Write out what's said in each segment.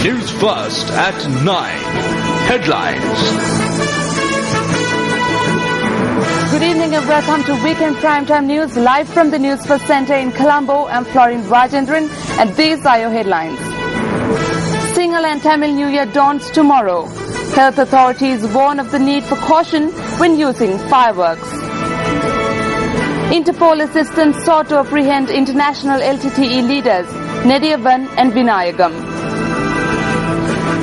Newsfirst at 9. Headlines. Good evening and welcome to Weekend Primetime News live from the Newsfirst Center in Colombo. I'm Florin Rajendran and these are your headlines. Sinhala and Tamil New Year dawns tomorrow. Health authorities warn of the need for caution when using fireworks. Interpol assistance sought to apprehend international LTTE leaders Nediyavan and Vinayagam.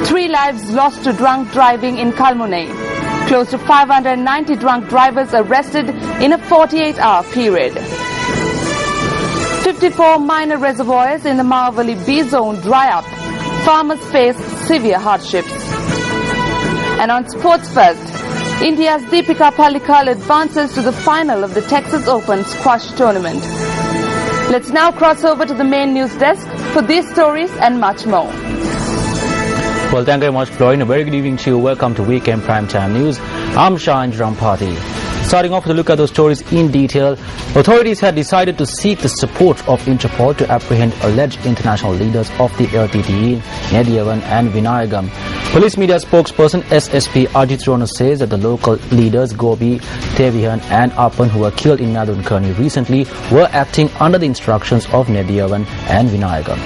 3 lives lost to drunk driving in Kalmune. Close to 590 drunk drivers arrested in a 48-hour period. 54 minor reservoirs in the Mahavali B zone dry up. Farmers face severe hardships. And on Sports First, India's Deepika Pallikal advances to the final of the Texas Open squash tournament. Let's now cross over to the main news desk for these stories and much more. Well, thank you very much, Florin. A very good evening to you. Welcome to Weekend Primetime News. I'm Shahan Rampati. Starting off with a look at those stories in detail, authorities had decided to seek the support of Interpol to apprehend alleged international leaders of the LTTE, Nediyavan and Vinayagam. Police media spokesperson SSP Ajit Rona says that the local leaders Gobi, Tevihan and Apan, who were killed in Nadunkarni recently, were acting under the instructions of Nediyavan and Vinayagam.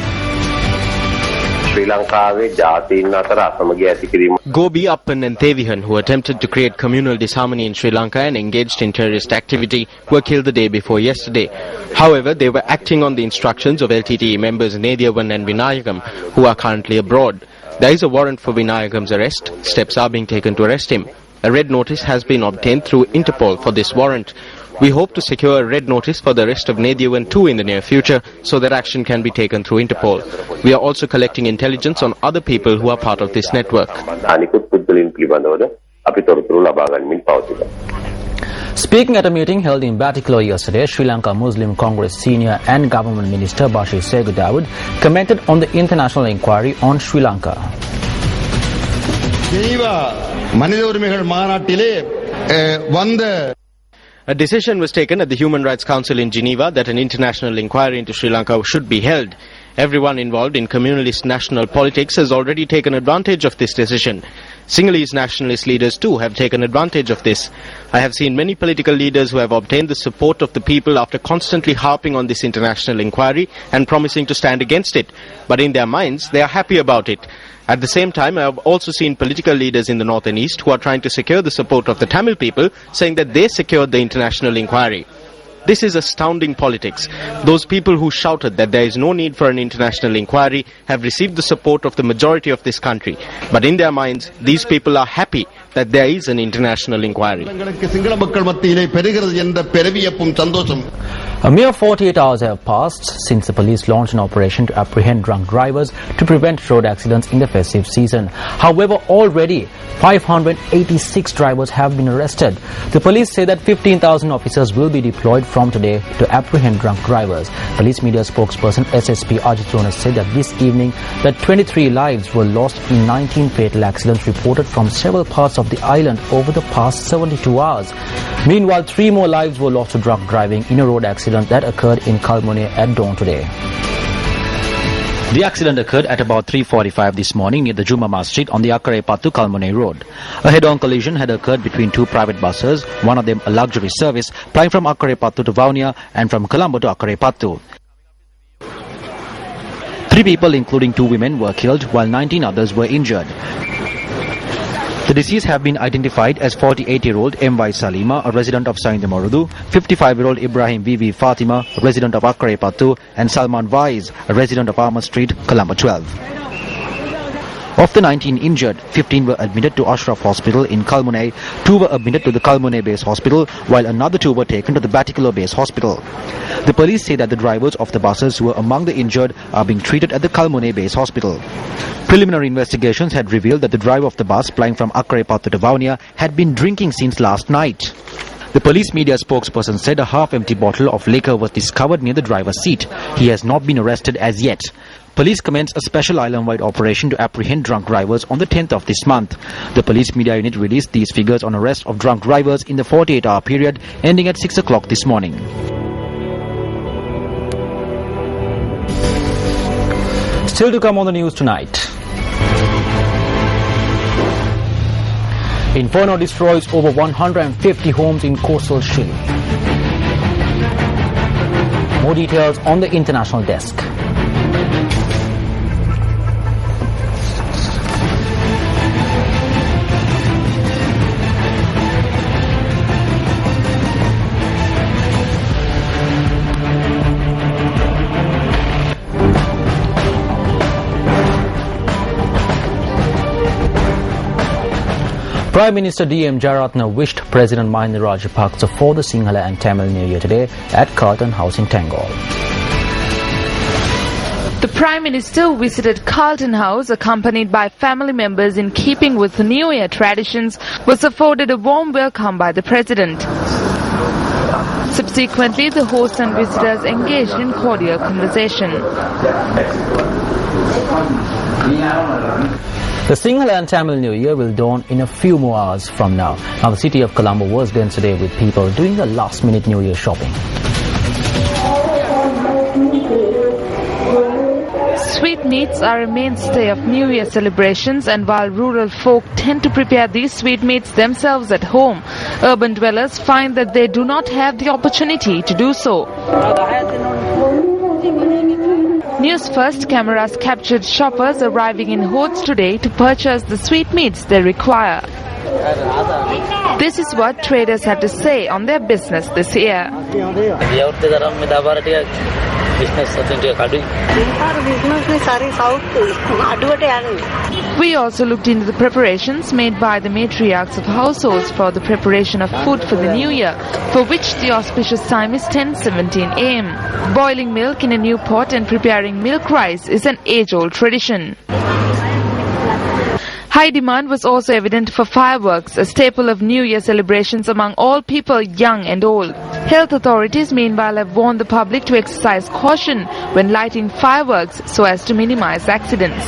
Gobi, Appan and Tevihan, who attempted to create communal disharmony in Sri Lanka and engaged in terrorist activity, were killed the day before yesterday. However, they were acting on the instructions of LTTE members Nediyavan and Vinayagam, who are currently abroad. There is a warrant for Vinayagam's arrest. Steps are being taken to arrest him. A red notice has been obtained through Interpol for this warrant. We hope to secure a red notice for the arrest of Nediyavan too in the near future, so that action can be taken through Interpol. We are also collecting intelligence on other people who are part of this network. Speaking at a meeting held in Batticaloa yesterday, Sri Lanka Muslim Congress senior and government minister Bashir Segu Dawood commented on the international inquiry on Sri Lanka. A decision was taken at the Human Rights Council in Geneva that an international inquiry into Sri Lanka should be held. Everyone involved in communalist national politics has already taken advantage of this decision. Sinhalese nationalist leaders too have taken advantage of this. I have seen many political leaders who have obtained the support of the people after constantly harping on this international inquiry and promising to stand against it. But in their minds, they are happy about it. At the same time, I have also seen political leaders in the north and east who are trying to secure the support of the Tamil people, saying that they secured the international inquiry. This is astounding politics. Those people who shouted that there is no need for an international inquiry have received the support of the majority of this country. But in their minds, these people are happy that there is an international inquiry. A mere 48 hours have passed since the police launched an operation to apprehend drunk drivers to prevent road accidents in the festive season. However, already 586 drivers have been arrested. The police say that 15,000 officers will be deployed from today to apprehend drunk drivers. Police media spokesperson SSP Ajit Rona said that this evening that 23 lives were lost in 19 fatal accidents reported from several parts of the island over the past 72 hours. Meanwhile, 3 more lives were lost to drunk driving in a road accident that occurred in Kalmune at dawn today. The accident occurred at about 3:45 this morning near the Juma Masjid on the Akkarepattu Kalmune road. A head-on collision had occurred between 2 private buses, one of them a luxury service, plying from Akkarepattu to Vaunia and from Colombo to Akkarepattu. 3 people, including 2 women, were killed while 19 others were injured. The deceased have been identified as 48-year-old M.Y. Salima, a resident of Saindamorudu, 55-year-old Ibrahim V.V. Fatima, a resident of Akkarepattu, and Salman Vaiz, a resident of Ahmad Street, Colombo 12. Of the 19 injured, 15 were admitted to Ashraf Hospital in Kalmune, 2 were admitted to the Kalmune Base Hospital, while another 2 were taken to the Batticaloa Base Hospital. The police say that the drivers of the buses who were among the injured are being treated at the Kalmune Base Hospital. Preliminary investigations had revealed that the driver of the bus plying from Akkarepattu to Vaunia had been drinking since last night. The police media spokesperson said a half-empty bottle of liquor was discovered near the driver's seat. He has not been arrested as yet. Police commenced a special island-wide operation to apprehend drunk drivers on the 10th of this month. The police media unit released these figures on arrest of drunk drivers in the 48-hour period ending at 6 o'clock this morning. Still to come on the news tonight. Inferno destroys over 150 homes in coastal Chile. More details on the international desk. Prime Minister D.M. Jayaratne wished President Mahinda Rajapaksa for the Sinhala and Tamil New Year today at Carlton House in Tangol. The Prime Minister visited Carlton House accompanied by family members in keeping with the New Year traditions, was afforded a warm welcome by the President. Subsequently, the host and visitors engaged in cordial conversation. The Sinhala and Tamil New Year will dawn in a few more hours from now. Now, the city of Colombo was dense today with people doing the last-minute New Year shopping. Sweetmeats are a mainstay of New Year celebrations, and while rural folk tend to prepare these sweetmeats themselves at home, urban dwellers find that they do not have the opportunity to do so. Newsfirst cameras captured shoppers arriving in hordes today to purchase the sweetmeats they require. This is what traders had to say on their business this year. We also looked into the preparations made by the matriarchs of households for the preparation of food for the new year, for which the auspicious time is 10:17 a.m. Boiling milk in a new pot and preparing milk rice is an age-old tradition. High demand was also evident for fireworks, a staple of New Year celebrations among all people, young and old. Health authorities meanwhile have warned the public to exercise caution when lighting fireworks so as to minimize accidents.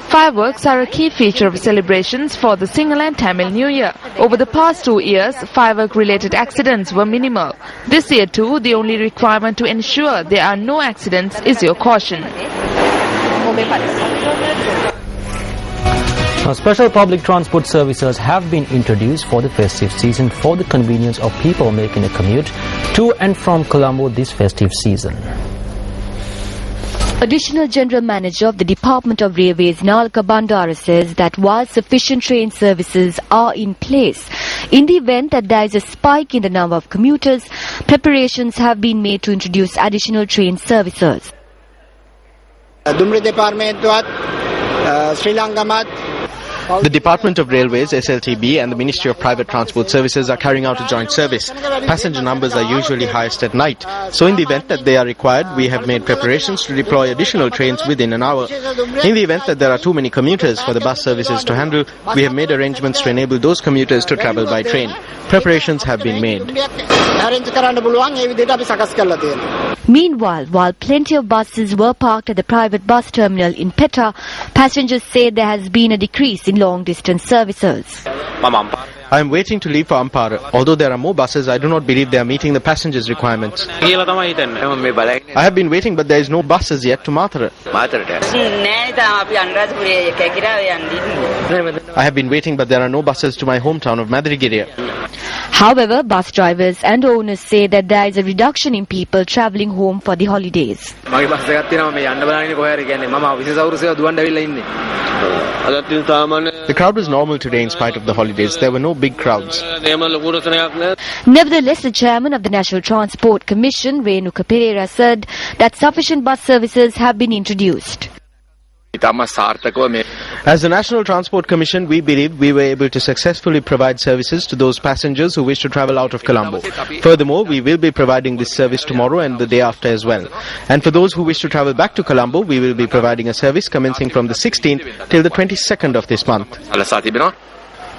Fireworks are a key feature of celebrations for the Sinhala and Tamil New Year. Over the past 2 years, firework-related accidents were minimal. This year too, the only requirement to ensure there are no accidents is your caution. Now, special public transport services have been introduced for the festive season for the convenience of people making a commute to and from Colombo this festive season. Additional General Manager of the Department of Railways, Nalka Bandara, says that while sufficient train services are in place, in the event that there is a spike in the number of commuters, preparations have been made to introduce additional train services. The Department of Railways, SLTB, and the Ministry of Private Transport Services are carrying out a joint service. Passenger numbers are usually highest at night, so in the event that they are required, we have made preparations to deploy additional trains within an hour. In the event that there are too many commuters for the bus services to handle, we have made arrangements to enable those commuters to travel by train. Preparations have been made. Meanwhile, while plenty of buses were parked at the private bus terminal in Petra, passengers say there has been a decrease in long-distance services. I am waiting to leave for Ampara. Although there are more buses, I do not believe they are meeting the passengers' requirements. I have been waiting, but there is no buses yet to Mathura. I have been waiting, but there are no buses to my hometown of Madrigiria. However, bus drivers and owners say that there is a reduction in people travelling home for the holidays. The crowd was normal today in spite of the holidays. There were no big crowds. Nevertheless, the chairman of the National Transport Commission, Renuka Pereira, said that sufficient bus services have been introduced. As the National Transport Commission, we believe we were able to successfully provide services to those passengers who wish to travel out of Colombo. Furthermore, we will be providing this service tomorrow and the day after as well. And for those who wish to travel back to Colombo, we will be providing a service commencing from the 16th till the 22nd of this month.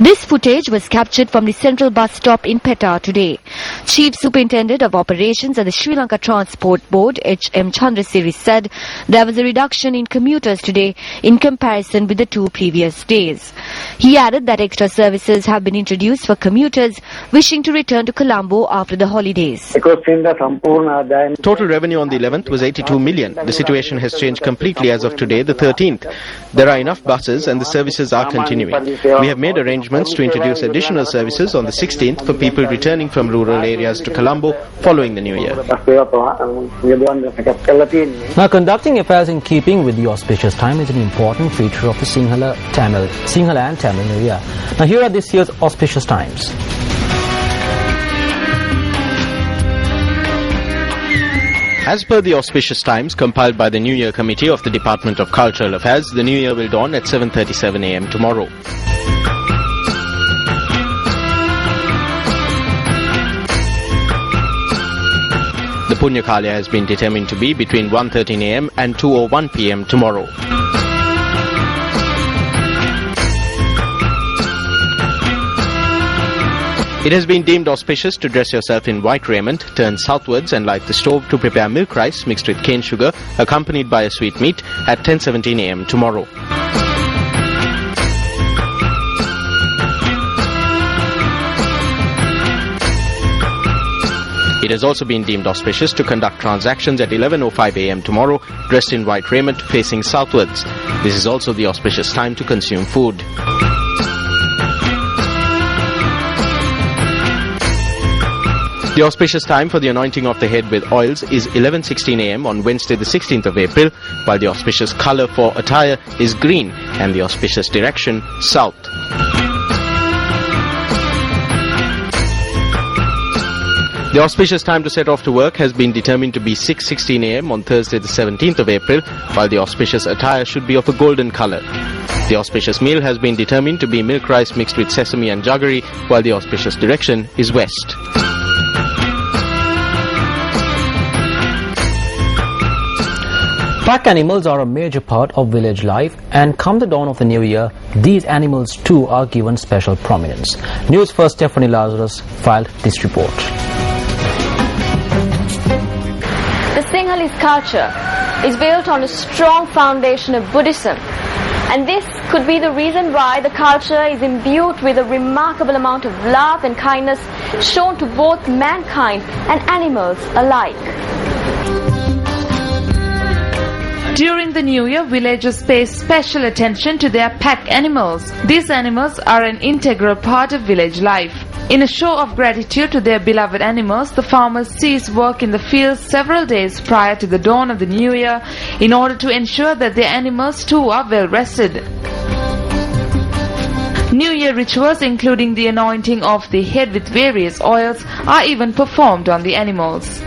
This footage was captured from the central bus stop in Petta today. Chief Superintendent of Operations at the Sri Lanka Transport Board, H.M. Chandrasiri, said there was a reduction in commuters today in comparison with the 2 previous days. He added that extra services have been introduced for commuters wishing to return to Colombo after the holidays. Total revenue on the 11th was 82 million. The situation has changed completely as of today, the 13th. There are enough buses and the services are continuing. We have made arrangements to introduce additional services on the 16th for people returning from rural areas to Colombo following the New Year. Now, conducting affairs in keeping with the auspicious time is an important feature of the Sinhala and Tamil New Year. Now, here are this year's auspicious times. As per the auspicious times compiled by the New Year Committee of the Department of Cultural Affairs, the New Year will dawn at 7:37 a.m. tomorrow. The Punya Kala has been determined to be between 1:13 a.m. and 2:01 p.m. tomorrow. It has been deemed auspicious to dress yourself in white raiment, turn southwards and light the stove to prepare milk rice mixed with cane sugar, accompanied by a sweet meat, at 10:17 a.m. tomorrow. It has also been deemed auspicious to conduct transactions at 11:05 a.m. tomorrow, dressed in white raiment facing southwards. This is also the auspicious time to consume food. The auspicious time for the anointing of the head with oils is 11:16 a.m. on Wednesday the 16th of April, while the auspicious colour for attire is green and the auspicious direction south. The auspicious time to set off to work has been determined to be 6:16 a.m. on Thursday the 17th of April, while the auspicious attire should be of a golden colour. The auspicious meal has been determined to be milk rice mixed with sesame and jaggery, while the auspicious direction is west. Pack animals are a major part of village life, and come the dawn of the new year, these animals too are given special prominence. Newsfirst Stephanie Lazarus filed this report. The Sinhalese culture is built on a strong foundation of Buddhism, and this could be the reason why the culture is imbued with a remarkable amount of love and kindness shown to both mankind and animals alike. During the New Year, villagers pay special attention to their pack animals. These animals are an integral part of village life. In a show of gratitude to their beloved animals, the farmers cease work in the fields several days prior to the dawn of the New Year in order to ensure that their animals too are well rested. New Year rituals, including the anointing of the head with various oils, are even performed on the animals.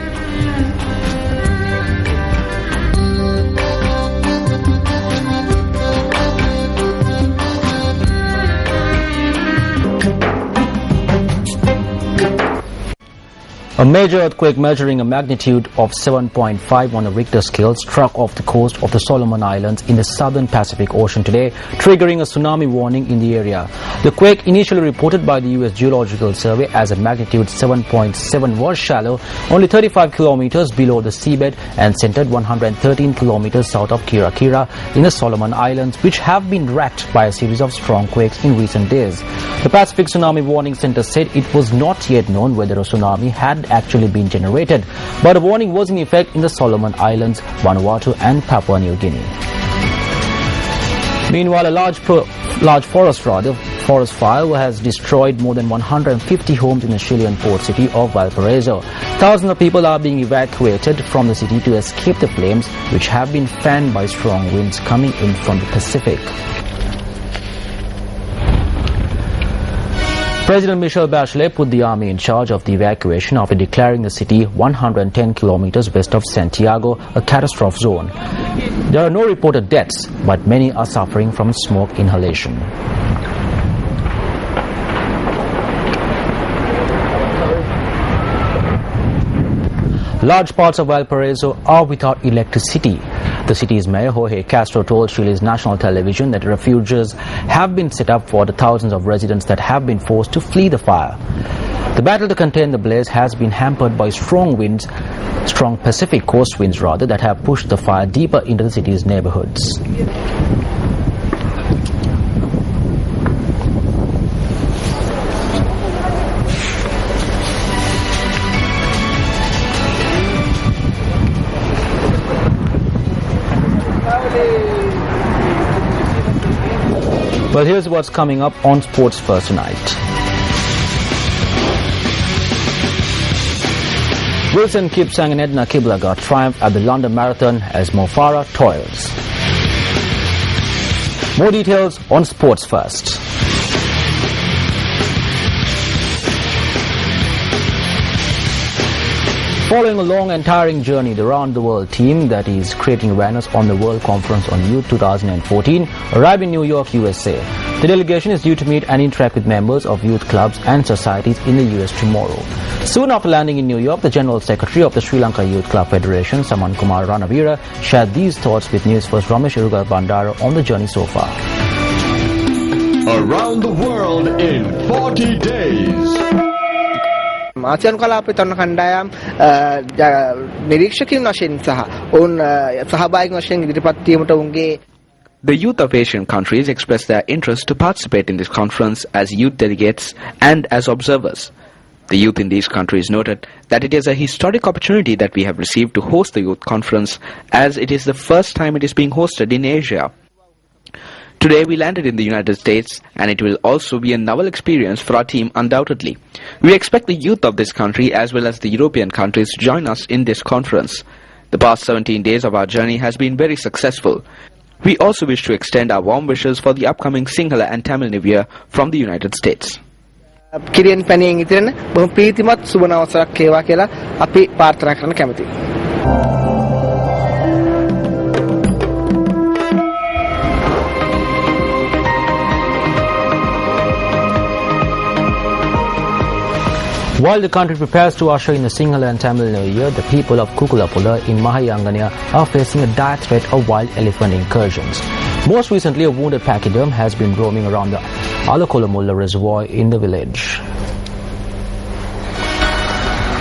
A major earthquake measuring a magnitude of 7.5 on a Richter scale struck off the coast of the Solomon Islands in the southern Pacific Ocean today, triggering a tsunami warning in the area. The quake, initially reported by the U.S. Geological Survey as a magnitude 7.7, was shallow, only 35 kilometers below the seabed, and centered 113 kilometers south of Kira Kira in the Solomon Islands, which have been racked by a series of strong quakes in recent days. The Pacific Tsunami Warning Center said it was not yet known whether a tsunami had actually been generated, but a warning was in effect in the Solomon Islands, Vanuatu and Papua New Guinea. Meanwhile, a large forest fire has destroyed more than 150 homes in the Chilean port city of Valparaiso. Thousands of people are being evacuated from the city to escape the flames, which have been fanned by strong winds coming in from the Pacific. President Michelle Bachelet put the army in charge of the evacuation after declaring the city 110 kilometers west of Santiago a catastrophe zone. There are no reported deaths, but many are suffering from smoke inhalation. Large parts of Valparaiso are without electricity. The city's mayor, Jorge Castro, told Chile's national television that refuges have been set up for the thousands of residents that have been forced to flee the fire. The battle to contain the blaze has been hampered by strong Pacific coast winds that have pushed the fire deeper into the city's neighborhoods. Well, here's what's coming up on Sports First tonight. Wilson Kipsang and Edna Kiplagat triumph at the London Marathon as Mo Farah toils. More details on Sports First. Following a long and tiring journey, the round-the-world team that is creating awareness on the World Conference on Youth 2014 arrived in New York, USA. The delegation is due to meet and interact with members of youth clubs and societies in the US tomorrow. Soon after landing in New York, the General Secretary of the Sri Lanka Youth Club Federation, Saman Kumar Ranavira, shared these thoughts with Newsfirst Ramesh Irugal Bandara on the journey so far. Around the world in 40 days. ආසියානු කලාපයේ තරණ කණ්ඩායම් නිරීක්ෂකයන් වශයෙන් සහ ඔවුන් සහභාගී වශයෙන් ඉදිරිපත් වීමට උන්ගේ The youth of Asian countries expressed their interest to participate in this conference as youth delegates and as observers. The youth in these countries noted that it is a historic opportunity that we have received to host the youth conference, as it is the first time it is being hosted in Asia. Today we landed in the United States, and it will also be a novel experience for our team undoubtedly. We expect the youth of this country as well as the European countries to join us in this conference. The past 17 days of our journey has been very successful. We also wish to extend our warm wishes for the upcoming Sinhala and Tamil New Year from the United States. කිරියෙන් පැණියෙන් ඉතිරෙන බොහොම ප්‍රීතිමත් සුබ නවසරක් වේවා කියලා අපි ප්‍රාර්ථනා කරන්න කැමතියි. While the country prepares to usher in the Sinhala and Tamil New Year, the people of Kukulapula in Mahayangania are facing a dire threat of wild elephant incursions. Most recently, a wounded pachyderm has been roaming around the Alakolamulla reservoir in the village.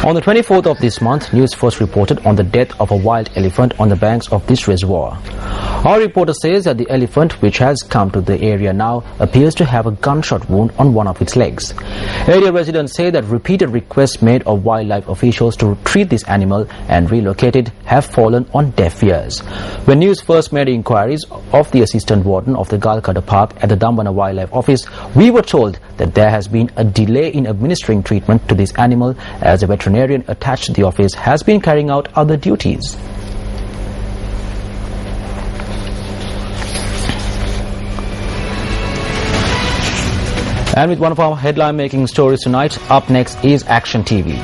On the 24th of this month, Newsfirst reported on the death of a wild elephant on the banks of this reservoir. Our reporter says that the elephant, which has come to the area now, appears to have a gunshot wound on one of its legs. Area residents say that repeated requests made of wildlife officials to treat this animal and relocate it have fallen on deaf ears. When News first made inquiries of the assistant warden of the Galkada Park at the Dambana Wildlife Office, we were told that there has been a delay in administering treatment to this animal as a veterinarian attached to the office has been carrying out other duties. And with one of our headline-making stories tonight, up next is Action TV.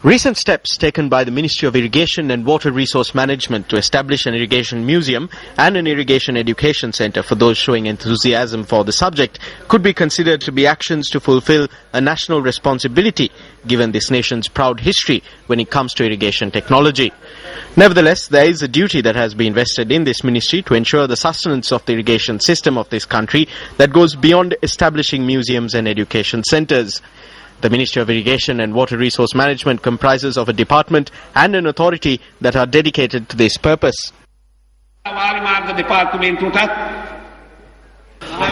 Recent steps taken by the Ministry of Irrigation and Water Resource Management to establish an irrigation museum and an irrigation education centre for those showing enthusiasm for the subject could be considered to be actions to fulfill a national responsibility given this nation's proud history when it comes to irrigation technology. Nevertheless, there is a duty that has been vested in this ministry to ensure the sustenance of the irrigation system of this country that goes beyond establishing museums and education centres. The Ministry of Irrigation and Water Resource Management comprises of a department and an authority that are dedicated to this purpose.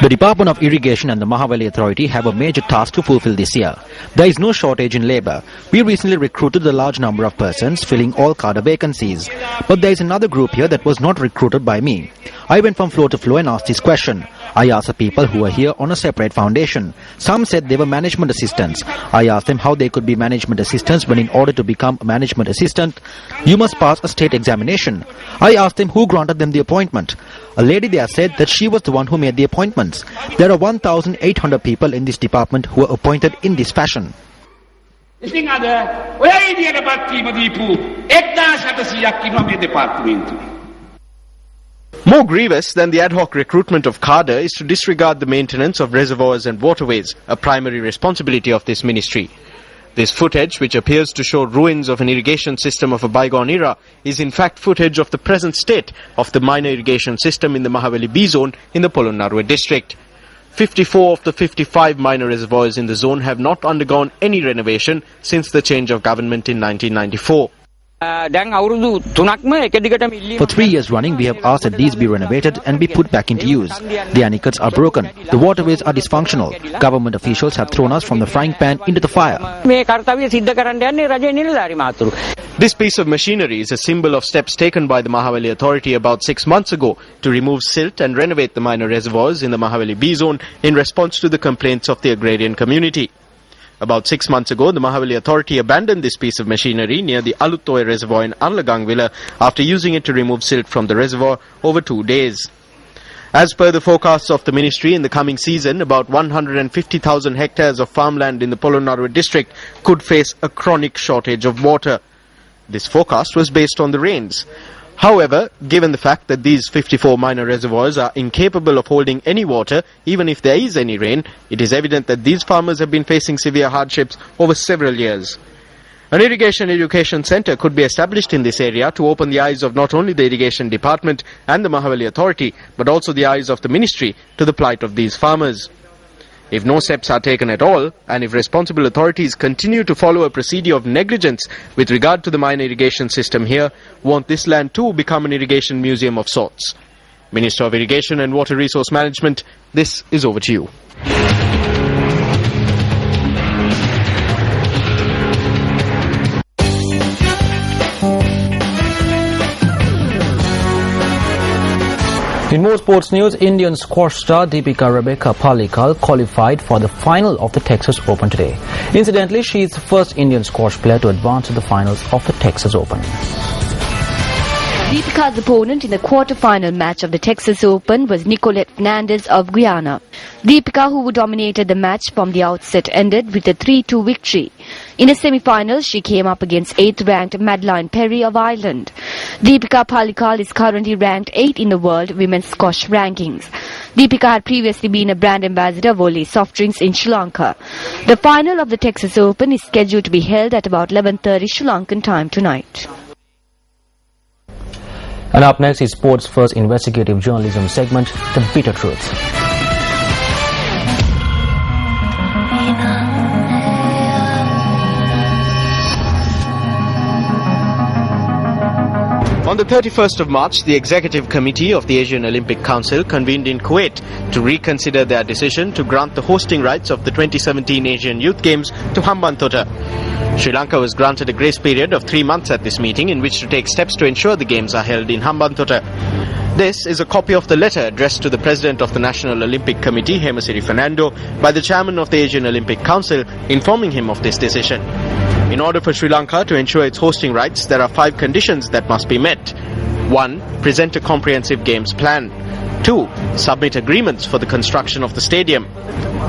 The Department of Irrigation and the Mahavali Authority have a major task to fulfill this year. There is no shortage in labour. We recently recruited a large number of persons filling all cadre vacancies. But there is another group here that was not recruited by me. I went from floor to floor and asked this question. I asked the people who were here on a separate foundation. Some said they were management assistants. I asked them how they could be management assistants when in order to become a management assistant, you must pass a state examination. I asked them who granted them the appointment. A lady there said that she was the one who made the appointments. There are 1,800 people in this department who are appointed in this fashion. More grievous than the ad hoc recruitment of cadre is to disregard the maintenance of reservoirs and waterways, a primary responsibility of this ministry. This footage, which appears to show ruins of an irrigation system of a bygone era, is in fact footage of the present state of the minor irrigation system in the Mahaweli B zone in the Polonnaruwa district. 54 of the 55 minor reservoirs in the zone have not undergone any renovation since the change of government in 1994. For 3 years running, we have asked that these be renovated and be put back into use. The anecots are broken. The waterways are dysfunctional. Government officials have thrown us from the frying pan into the fire. This piece of machinery is a symbol of steps taken by the Mahaweli authority about 6 months ago to remove silt and renovate the minor reservoirs in the Mahaweli B zone in response to the complaints of the agrarian community. About 6 months ago, the Mahaweli authority abandoned this piece of machinery near the Aluttoy reservoir in Arlagangvilla after using it to remove silt from the reservoir over 2 days. As per the forecasts of the ministry, in the coming season, about 150,000 hectares of farmland in the Polonnaruwa district could face a chronic shortage of water. This forecast was based on the rains. However, given the fact that these 54 minor reservoirs are incapable of holding any water, even if there is any rain, it is evident that these farmers have been facing severe hardships over several years. An irrigation education centre could be established in this area to open the eyes of not only the irrigation department and the Mahaweli authority, but also the eyes of the ministry to the plight of these farmers. If no steps are taken at all, and if responsible authorities continue to follow a procedure of negligence with regard to the minor irrigation system here, won't this land too become an irrigation museum of sorts? Minister of Irrigation and Water Resource Management, this is over to you. In more sports news, Indian squash star Deepika Rebecca Pallikal qualified for the final of the Texas Open today. Incidentally, she is the first Indian squash player to advance to the finals of the Texas Open. Deepika's opponent in the quarter-final match of the Texas Open was Nicolette Fernandez of Guyana. Deepika, who dominated the match from the outset, ended with a 3-2 victory. In the semi-finals, she came up against 8th-ranked Madeline Perry of Ireland. Deepika Pallikal is currently ranked 8th in the world women's squash rankings. Deepika had previously been a brand ambassador of Olé soft drinks in Sri Lanka. The final of the Texas Open is scheduled to be held at about 11:30 Sri Lankan time tonight. And up next is Sports First investigative journalism segment, The Bitter Truth. On the 31st of March, the Executive Committee of the Asian Olympic Council convened in Kuwait to reconsider their decision to grant the hosting rights of the 2017 Asian Youth Games to Hambantota. Sri Lanka was granted a grace period of 3 months at this meeting in which to take steps to ensure the Games are held in Hambantota. This is a copy of the letter addressed to the President of the National Olympic Committee, Hemasiri Fernando, by the Chairman of the Asian Olympic Council, informing him of this decision. In order for Sri Lanka to ensure its hosting rights, there are 5 conditions that must be met. 1. Present a comprehensive games plan. 2. Submit agreements for the construction of the stadium.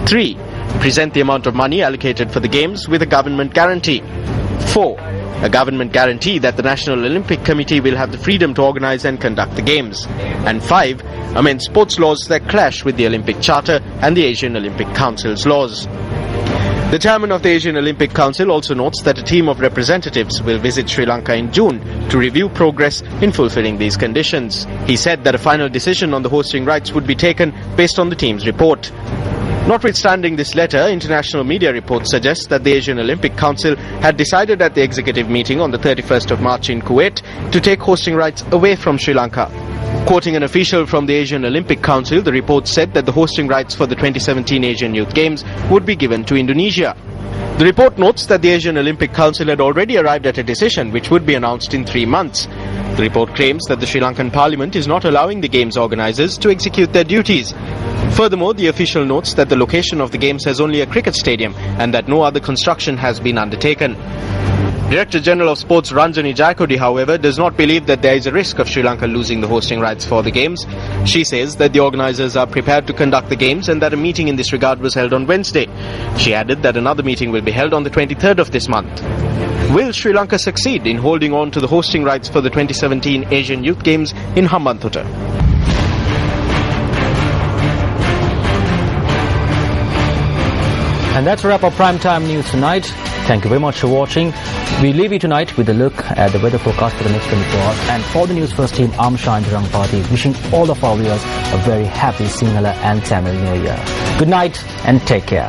3. Present the amount of money allocated for the games with a government guarantee. 4. A government guarantee that the National Olympic Committee will have the freedom to organize and conduct the games. And 5. Amend sports laws that clash with the Olympic Charter and the Asian Olympic Council's laws. The chairman of the Asian Olympic Council also notes that a team of representatives will visit Sri Lanka in June to review progress in fulfilling these conditions. He said that a final decision on the hosting rights would be taken based on the team's report. Notwithstanding this letter, international media reports suggest that the Asian Olympic Council had decided at the executive meeting on the 31st of March in Kuwait to take hosting rights away from Sri Lanka. Quoting an official from the Asian Olympic Council, the report said that the hosting rights for the 2017 Asian Youth Games would be given to Indonesia. The report notes that the Asian Olympic Council had already arrived at a decision which would be announced in 3 months. The report claims that the Sri Lankan Parliament is not allowing the Games organisers to execute their duties. Furthermore, the official notes that the location of the Games has only a cricket stadium and that no other construction has been undertaken. Director General of Sports Ranjani Jayakodi, however, does not believe that there is a risk of Sri Lanka losing the hosting rights for the Games. She says that the organisers are prepared to conduct the Games and that a meeting in this regard was held on Wednesday. She added that another meeting will be held on the 23rd of this month. Will Sri Lanka succeed in holding on to the hosting rights for the 2017 Asian Youth Games in Hambantota? And that's a wrap up Primetime News tonight. Thank you very much for watching. We leave you tonight with a look at the weather forecast for the next 24 hours. And for the News First team, I'm Shine Party, wishing all of our viewers a very happy Sinhala and Tamil New Year. Good night and take care.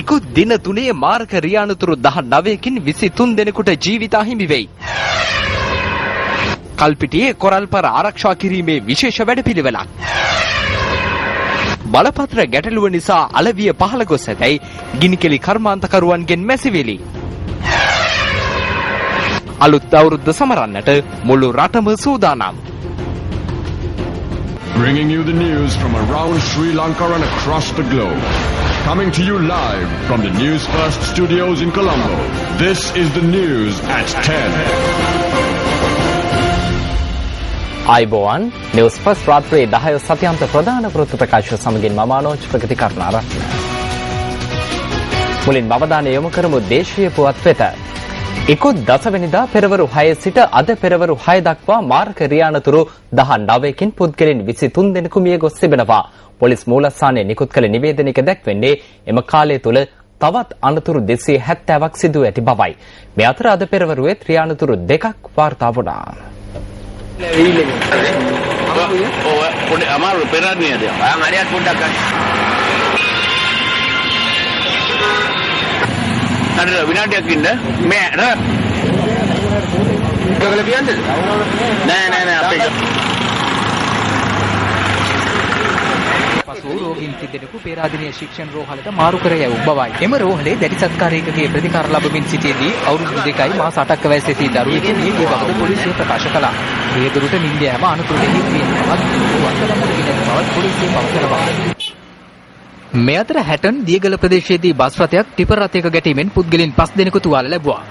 ඉකුත් දින 3 මාර්ග රියානුතුරු 19කින් 23 දෙනෙකුට ජීවිත හිමි වෙයි. කල්පිටියේ කොරල්පර ආරක්ෂා කිරීමේ විශේෂ වැඩපිළිවෙලක්. බලපත්‍ර ගැටලුව නිසා අලවිය පහළ ගොස් ඇතැයි ගිනිකෙලි කර්මාන්තකරුවන්ගෙන් මැසිවිලි. අලුත් අවුරුද්ද සමරන්නට මුළු රටම සූදානම්. Bringing you the news from around Sri Lanka and across the globe. Coming to you live from the Newsfirst studios in Colombo. This is the news at 10. අයිබෝවන් නිවුස් ෆස්ට් රාත්‍රියේ 10 සතියාන්ත ප්‍රධාන වෘත්ත ප්‍රකාශ සමගින් මම අනෝජ් ප්‍රගති කරුණාරත්න. මුලින් අවධානය යොමු කරමු දේශීය පුවත් වෙත. ඉකුත් 10 වෙනිදා පෙරවරු 6 සිට අද පෙරවරු 6 දක්වා මාර්ග රියානතුරු 19කින් පුද්ගලයන් 23 දෙනෙකු මිය ගොස් තිබෙනවා. පොලිස් මූලස්ථානයේ නිකුත් කළ නිවේදනයක දැක්වෙන්නේ එම කාලය තුළ තවත් අනතුරු 270ක් සිදු ඇති බවයි. මේ අතර අද පෙරවරුවේ රියානතුරු 2ක් වාර්තා වුණා. රෝගීන් තිදෙනෙකු පේරාදෙණිය ශික්ෂණ රෝහලට මාරු කර යවූ බවයි. එම රෝහලේ දැඩි සත්කාරයකගේ ප්‍රතිකාර ලැබමින් සිටියේදී අවුරුදු 2යි මාස 8ක වයසේ සිටි දරුවෙකු මිය ගිය බවද පොලිසිය ප්‍රකාශ කළා. රියදුරට නිින්ද යාම අනතුරට හේතු වී බවත් පොලිසිය පවසනවා. මේ අතර හැටන් දියගල ප්‍රදේශයේදී බස් රථයක් ටිපර් රථයක ගැටීමෙන් පුද්ගලයන් 5 දෙනෙකු තුවාල ලැබුවා.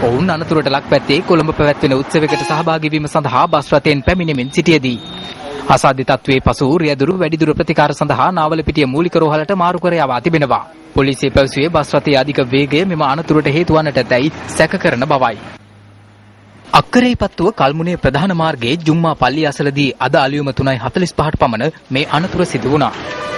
ඔවුන් අනතුරට ලක් පැත්තේ කොළඹ පැවැත්වෙන උත්සවයකට සහභාගී වීම සඳහා බස් රථයෙන් පැමිණෙමින් සිටියේදී අසාධ්‍ය තත්ත්වයේ පසු රියදුරු වැඩිදුර ප්‍රතිකාර සඳහා නාවලපිටිය මූලික රෝහලට මාරු කර යවා තිබෙනවා. පොලිසිය පැවසුවේ බස් රථයේ අධික වේගය මෙම අනතුරට හේතු වන්නට ඇතැයි සැක කරන බවයි. අක්කරේපත්තුව කල්මුනේ ප්‍රධාන මාර්ගයේ ජුම්මා පල්ලිය අසලදී අද අලුයම 3:45ට පමණ මේ අනතුර සිදු වුණා.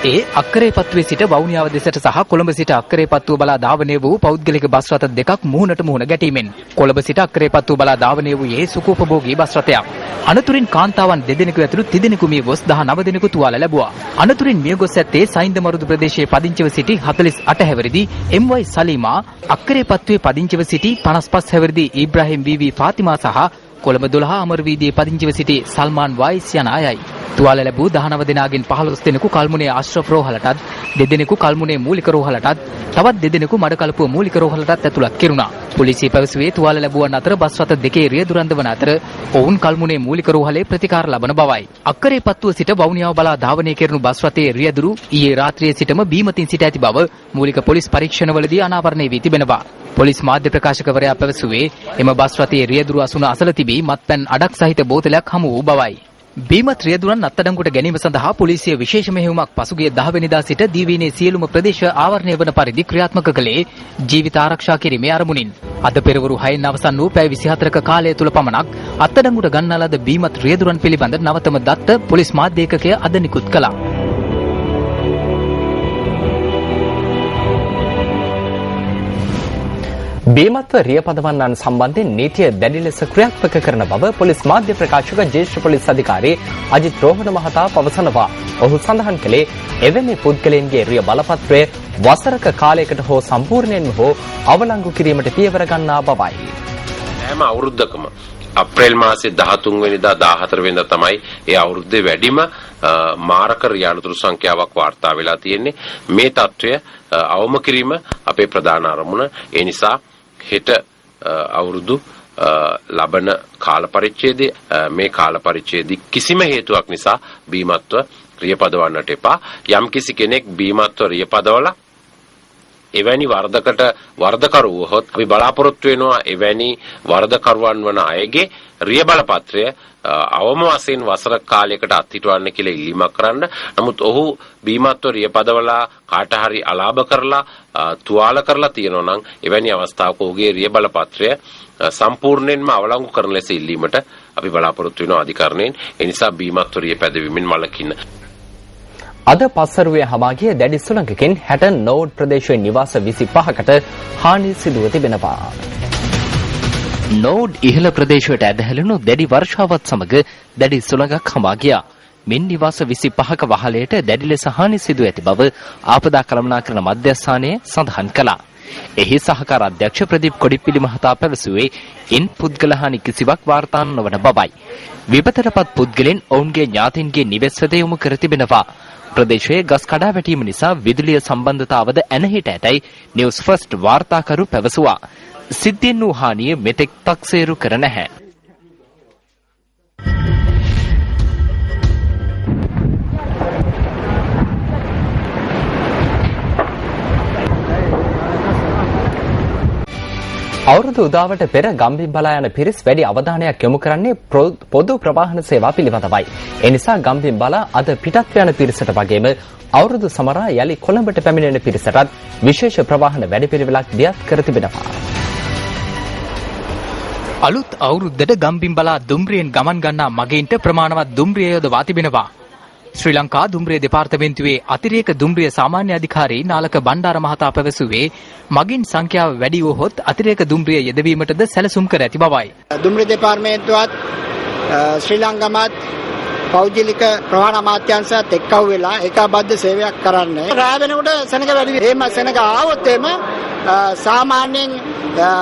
ඒ අක්කරේපත්තුවේ සිට වවුනියාව දෙසට සහ කොළඹ සිට අක්කරේපත්තුව බලා ධාවනය වූ පෞද්ගලික බස් රථ දෙකක් මුහුණට මුහුණ ගැටීමෙන් කොළඹ සිට අක්කරේපත්තුව බලා ධාවනය වූයේ සුඛෝපභෝගී බස් රථයක්. අනතුරින් කාන්තාවන් 2 දෙනෙකු ඇතුළු 30 දෙනෙකු මිය ගොස් 19 දෙනෙකු තුවාල ලැබුවා. අනතුරින් මිය ගොස් ඇත්තේ සයින්ද මරුදු ප්‍රදේශයේ පදිංචිව සිටි 48 හැවිරිදි එම්.වයි. සලීමා, අක්කරේපත්තුවේ පදිංචිව සිටි 55 හැවිරිදි ඉබ්‍රාහිම් බීවි ෆාතිමා සහ කොළඹ 12 අමරවීදියේ පදිංචිව සිටි සල්මාන් වයිස් යන අයයි. තුවාල ලැබූ 19 දෙනාගෙන් 15 දෙනෙකු කල්මුනේ ආශ්‍රප් රෝහලටත්, 2 දෙනෙකු කල්මුනේ මූලික රෝහලටත්, තවත් 2 දෙනෙකු මඩකලපුව මූලික රෝහලටත් ඇතුළත් කෙරුණා. පොලිසිය පැවසුවේ තුවාල ලැබුවන් අතර බස් රථ දෙකේ රියදුරන්ද වන අතර ඔවුන් කල්මුනේ මූලික රෝහලේ ප්‍රතිකාර ලබන බවයි. අක්කරේපත්තුව සිට වවුනියාව බලා ධාවනය කෙරුණු බස් රථයේ රියදුරු ඊයේ රාත්‍රියේ සිටම බීමතින් සිට ඇති බව මූලික පොලිස් පරීක්ෂණවලදී අනාවරණය වී තිබෙනවා. පොලිස් මාධ්‍ය ප්‍රකාශකවරයා පැවසුවේ එම බස් රථයේ රියදුරු අසුන අසල තිබී මත්පැන් අඩක් සහිත බෝතලයක් හමු වූ බවයි. බීමත් රියදුරන් අත්අඩංගුවට ගැනීම සඳහා පොලිසිය විශේෂ මෙහෙයුමක් පසුගිය 10 වෙනිදා සිට දීවීනේ සියලුම ප්‍රදේශ ආවරණය වන පරිදි ක්‍රියාත්මක කළේ ජීවිත ආරක්ෂා කිරීමේ අරමුණින්. අද පෙරවරු 6න් අවසන් වූ පැය 24ක කාලය තුල පමණක් අත්අඩංගුවට ගන්නා ලද බීමත් රියදුරන් පිළිබඳ නවතම දත්ත පොලිස් මාධ්‍ය ඒකකය අද නිකුත් කළා. බීමත්ව රියපදවන්නන් සම්බන්ධයෙන් නීතිය දැඩි ලෙස ක්‍රියාත්මක කරන බව පොලිස් මාධ්‍ය ප්‍රකාශක ජ්‍යෙෂ්ඨ පොලිස් අධිකාරී අජිත් රෝහණ මහතා පවසනවා. ඔහු සඳහන් කළේ එවැනි පුද්ගලයන්ගේ රිය බලපත්‍රය වසරක කාලයකට හෝ සම්පූර්ණයෙන්ම හෝ අවලංගු කිරීමට පියවර ගන්නා බවයි. හැම අවුරුද්දකම අප්‍රේල් මාසයේ 13 වෙනිදා 14 වෙනිදා තමයි ඒ අවුරුද්දේ වැඩිම මාරක රියානතුරු සංඛ්‍යාවක් වාර්තා වෙලා තියෙන්නේ. මේ තත්ත්වය අවම කිරීම අපේ ප්‍රධාන අරමුණ. ඒ නිසා හෙට අවුරුදු ලබන කාල පරිච්ඡේදය මේ කාල පරිච්ඡේදී කිසිම හේතුවක් නිසා බීමත්ව රියපදවන්නට එපා. යම්කිසි කෙනෙක් බීමත්ව රියපදවලා එවැනි වරදකරු වුවහොත් අපි බලාපොරොත්තු වෙනවා එවැනි වරදකරුවන් වන අයගේ රිය බලපත්‍රය අවම වශයෙන් වසර කාලයකට අත්හිටවන්න කියලා ඉල්ලීමක් කරන්න. නමුත් ඔහු බීමත්ව රියපදවලා කාට හරි අලාභ කරලා තුවාල කරලා තියෙනවා නම් එවැනි අවස්ථාවක ඔහුගේ රිය බලපත්‍රය සම්පූර්ණයෙන්ම අවලංගු කරන ලෙස ඉල්ලීමට අපි බලාපොරොත්තු වෙනවා අධිකරණයෙන්. ඒ නිසා බීමත්ව රිය පැදවීමෙන් වළකින්න. අද පස්වරුවේ හමාගිය දැඩි සුළඟකින් 60 නෝඩ් ප්‍රදේශයේ නිවාස 25කට හානි සිදුව තිබෙනවා. නෝඩ් ඉහළ ප්‍රදේශයට ඇදහැලුණු දැඩි වර්ෂාවත් සමග දැඩි සුළඟක් හමා ගියා. මින් නිවාස 25ක වහලයට දැඩි ලෙස හානි සිදු ඇති බව ආපදා කළමනාකරණ මධ්‍යස්ථානය සඳහන් කළා. එහි සහකාර අධ්‍යක්ෂ ප්‍රදීප් කොඩිප්පිලි මහතා පැවසුවේ ඉන් පුද්ගල හානි කිසිවක් වාර්තා නොවන බවයි. විපතටපත් පුද්ගලයන් ඔවුන්ගේ ඥාතීන්ගේ නිවෙස් වෙත යොමු කර තිබෙනවා. ප්‍රදේශයේ ගස් කඩා වැටීම නිසා විදුලිය සම්බන්ධතාවද ඇනහිට ඇතැයි නිවුස් ෆර්ස්ට් වාර්තාකරු පැවසුවා. සිද්ධියෙන් වූ හානිය මෙතෙක් තක්සේරු කර නැහැ. අවුරුදු උදාවට පෙර ගම්බිම් බලා යන පිරිස් වැඩි අවධානයක් යොමු කරන්නේ පොදු ප්‍රවාහන සේවා පිළිබඳවයි. ඒ නිසා ගම්බිම් බලා අද පිටත් යන පිරිසට වගේම අවුරුදු සමරා යලි කොළඹට පැමිණෙන පිරිසටත් විශේෂ ප්‍රවාහන වැඩපිළිවෙලක් දියත් කර තිබෙනවා. අලුත් අවුරුද්දට ගම්බිම් බලා දුම්රියෙන් ගමන් ගන්නා මගීන්ට ප්‍රමාණවත් දුම්රිය යොදවා තිබෙනවා. ශ්‍රී ලංකා දුම්රිය දෙපාර්තමේන්තුවේ අතිරේක දුම්රිය සාමාන්‍ය අධිකාරී නාලක බණ්ඩාර මහතා පැවසුවේ මගින් සංඛ්‍යාව වැඩි වුවහොත් අතිරේක දුම්රිය යෙදවීමටද සැලසුම් කර ඇති බවයි. දුම්රිය දෙපාර්තමේන්තුවත් ශ්‍රී ලංකාවත් පෞද්ගලික ප්‍රවාහන අමාත්‍යාංශයත් එක්කව වෙලා ඒකාබද්ධ සේවයක් කරන්නේ. රාය වෙනකොට සෙනඟ වැඩි වෙනවා. එහෙම සෙනඟ ආවොත් එහෙම සාමාන්‍යයෙන්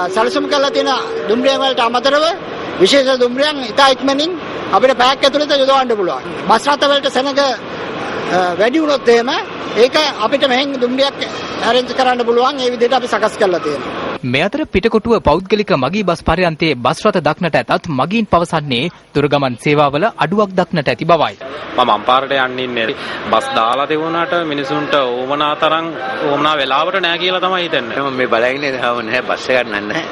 සැලසුම් කරලා තියෙන දුම්රිය වලට අමතරව විශේෂ දුම්රියන් ඉතා ඉක්මනින් අපිට පැයක් ඇතුළත යොදවන්න පුළුවන්. බස් රථ වලට සෙනඟ වැඩි වුණොත් එහෙම ඒක අපිට මෙහෙන් දුම්රියක් ඇරේන්ජ් කරන්න පුළුවන්. ඒ විදිහට අපි සකස් කරලා තියෙනවා. මේ අතර පිටකොටුව පෞද්ගලික මගී බස් පරයන්තයේ බස් රථ දක්නට ඇතත් මගීන් පවසන්නේ දුරගමන් සේවාවල අඩුවක් දක්නට ඇති බවයි. මම අම්පාරට යන්න ඉන්නේ. බස් දාලා තිබුණාට මිනිසුන්ට ඕමනා තරම් ඕමනා වෙලාවට නෑ කියලා තමයි හිතන්නේ. මම මේ බලන්නේ නැහැ බස් එකක් නැහැ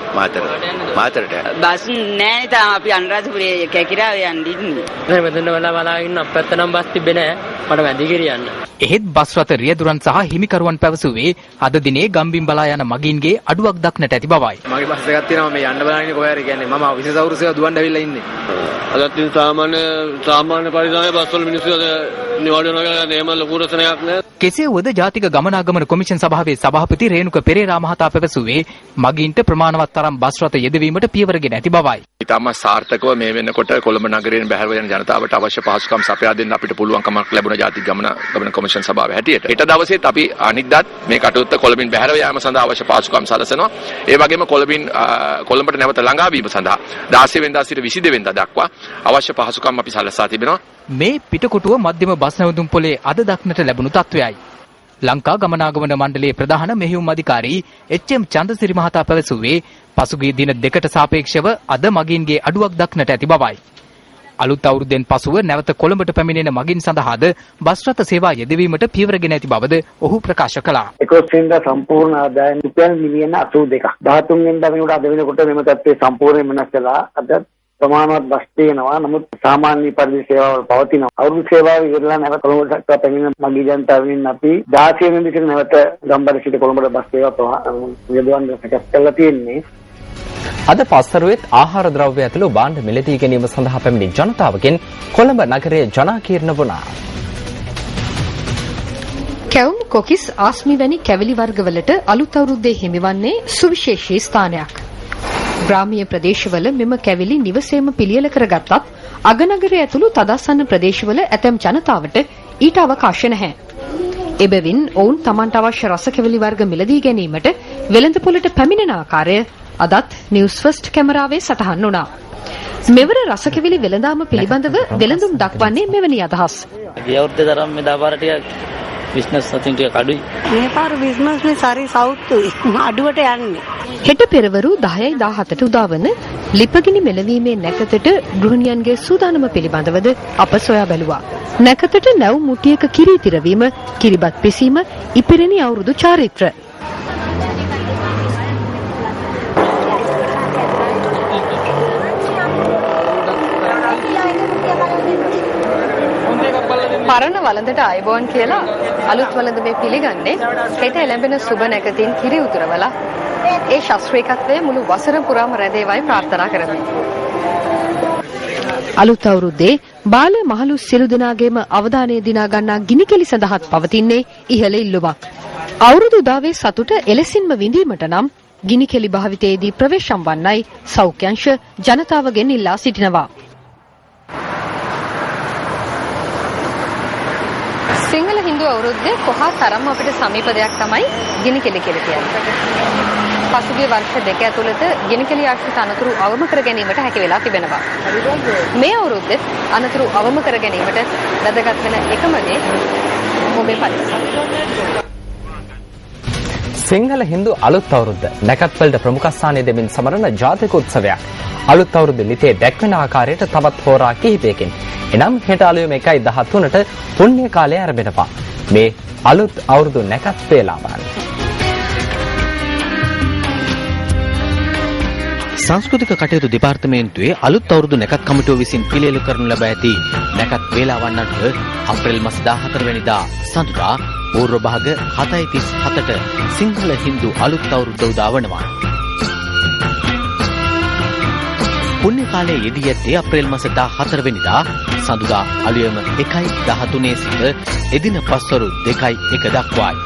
මාතරට. බස් නෑනේ තාම අපි අනුරාධපුරයේ කැකිරාවේ යන්න ඉන්නේ. නෑ මෙතන වෙලා ඉන්න අපැත්ත නම් බස් තිබෙන්නේ නෑ. මට වැඩි කිරියන්න. එහෙත් බස් රථ රියදුරන් සහ හිමිකරුවන් පැවසුවේ අද දිනේ ගම්බිම් බලා යන මගීන්ගේ අඩුවක් දක්නට ඇති බවයි. මගේ බස් එකක් තියෙනවා මේ යන්න බලන්නේ කොහේ හරි කියන්නේ මම විශේෂ අවුරුද්දක දුවන්න ඇවිල්ලා ඉන්නේ. අදත් සාමාන්‍ය පරිසරයේ බස්වල මිනිස්සු අද නිවාඩු වෙනවා කියලා නේම ලොකු රසණයක් නෑ. කෙසේ වුවද ජාතික ගමනාගමන කොමිෂන් සභාවේ සභාපති රේණුක පෙරේරා මහතා පැවසුවේ මගීන්ට ප්‍රමාණවත් තරම් බස් රථ යෙදවීමට පියවරගෙන ඇති බවයි. ඉතාම සාර්ථකව මේ වෙනකොට කොළඹ නගරයෙන් බැහැරව යන ජනතාවට අවශ්‍ය පහසුකම් සපයා දෙන්න අපිට පුළුවන්කමක් ලැබුණ ජාතික ගමනාගමන කොමිෂන් සභාවේ හැටියට. ඊට දවසේත් අපි අනිද්දාත් මේ කටයුත්ත කොළඹින් බැහැරව යාම සඳහා අවශ්‍ය පහසුකම් සලසනවා. ඒ වගේම කොළඹට නැවත ළඟා වීම සඳහා 16 වෙනිදා සිට 22 වෙනිදා දක්වා අවශ්‍ය පහසුකම් අපි සලසා තිබෙනවා. මේ පිටකොටුව මධ්‍යම බස් නැවතුම් පොලේ අද දක්නට ලැබුණු තත්වයයි. ලංකා ගමනාගමන මණ්ඩලයේ ප්‍රධාන මෙහෙයුම් අධිකාරී එච්.එම්. චන්දසිරි මහතා පැවසුවේ පසුගිය දින දෙකට සාපේක්ෂව අද මගීන්ගේ අඩුවක් දක්නට ඇති බවයි. අලුත් අවුරුද්දෙන් පසුව නැවත කොළඹට පැමිණෙන මගින් සඳහාද බස් රථ සේවා යෙදවීමට පියවරගෙන ඇති බවද ඔහු ප්‍රකාශ කළා. 11 වෙනිදා සම්පූර්ණ ආදායම රුපියල් මිලියන 82ක්. 13 වෙනිදා වෙනකොට අද වෙනකොට මෙම තත්ත්වය සම්පූර්ණයෙන් වෙනස් වෙලා අද ප්‍රමාණවත් බස් තියෙනවා. නමුත් සාමාන්‍ය පරිදි සේවාවල් පවතිනවා. අවුරුදු සේවාව ඉවරලා නැවත කොළඹට පැමිණෙන මගී ජනතාවෙන් අපි 16 වෙනිදා සිට නැවත ගම්බර සිට කොළඹට බස් සේවා යොදවන්න සකස් කරලා තියෙන්නේ. අද පස්වරුවේත් ආහාර ද්‍රව්‍ය ඇතුළු භාණ්ඩ මිලදී ගැනීම සඳහා පැමිණි ජනතාවගෙන් කොළඹ නගරයේ ජනාකීර්ණ වුණා. කැවුම් කොකිස් ආස්මි වැනි කැවිලි වර්ගවලට අලුත් අවුරුද්දේ හිමිවන්නේ සුවිශේෂී ස්ථානයක්. ග්‍රාමීය ප්‍රදේශවල මෙම කැවිලි නිවසේම පිළියෙල කරගත්තත් අගනගරය ඇතුළු තදාසන්න ප්‍රදේශවල ඇතැම් ජනතාවට ඊට අවකාශ නැහැ. එබැවින් ඔවුන් තමන්ට අවශ්‍ය රස කැවිලි වර්ග මිලදී ගැනීමට වෙළඳපොළට පැමිණෙන ආකාරය අදත් Newsfirst කැමරාවේ සටහන් වුණා. මෙවර රස කැවිලි වෙළඳාම පිළිබඳව වෙළඳුම් දක්වන්නේ මෙවැනි අදහස්. ගිය අවුරුද්දේ තරම් මේ දාපාර ටික බිස්නස් අතින් ටික අඩුයි. මේ පාර බිස්නස් මේ සරි සවුත්තුයි අඩුවට යන්නේ. හෙට පෙරවරු 10:17ට උදාවන ලිපගිනි මෙලවීමේ නැකතට ගෘහණියන්ගේ සූදානම පිළිබඳවද අප සොයා බැලුවා. නැකතට නැව් මුටියක කිරි තිරවීම, කිරිබත් පිසීම ඉපිරෙනි අවුරුදු චාරිත්‍ර. පරණ වළඳට ආයුබෝවන් කියලා අලුත් වළඳ පිළිගන්නේ හෙට එළඹෙන සුබ නැකතින් කිරි උතුරවලා ඒ ශාස්ත්‍රීයත්වයේ මුළු වසර පුරාම රැඳේවයි ප්‍රාර්ථනා කරමි. අලුත් අවුරුද්දේ බාල මහලු සියලු දෙනාගේම අවධානය දිනා ගන්නා ගිනිකෙලි සඳහාත් පවතින්නේ ඉහළ ඉල්ලුමක්. අවුරුදු උදාවේ සතුට එලෙසින්ම විඳීමට නම් ගිනිකෙලි භාවිතයේදී ප්‍රවේශම් වන්නයි සෞඛ්‍යංශ ජනතාවගෙන් ඉල්ලා සිටිනවා. සිංහල හින්දු අවුරුද්දේ කොහා තරම් අපිට සමීප දෙයක් තමයි ගිනිකෙලි කියලා කියන්නේ. පසුගිය වර්ෂ දෙක ඇතුළත ගිනිකෙලි ආශ්‍රිත අනතුරු අවම කර ගැනීමට හැකි වෙලා තිබෙනවා. මේ අවුරුද්දේ අනතුරු අවම කර ගැනීමට වැදගත් වෙන එකම දේ ඔබේ පරිසරය. සිංහල හින්දු අලුත් අවුරුද්ද නැකත්වලට ප්‍රමුඛස්ථානය දෙමින් සමරන ජාතික උත්සවයක්. අලුත් අවුරුද්ද ලිතේ දැක්වෙන ආකාරයට තවත් හෝරා කිහිපයකින් එනම් හෙට අලුයම 1:13ට පුණ්‍ය කාලය ආරම්භනවා. මේ අලුත් අවුරුදු නැකත් වේලාවන්. සංස්කෘතික කටයුතු දෙපාර්තමේන්තුවේ අලුත් අවුරුදු නැකත් කමිටුව විසින් පිළියෙල කරනු ලැබ ඇති නැකත් වේලාවන් අනුව අප්‍රේල් මාස 14 වෙනිදා සඳුදා පූර්ව භාග 7:37ට සිංහල හින්දු අලුත් අවුරුද්ද උදා වනවා. පුණ්‍ය කාලයේ යෙදී ඇත්තේ අප්‍රේල් මාස 14 වෙනිදා සඳුදා අලුයම 1:13 සිට එදින පස්වරු 2:01 දක්වායි.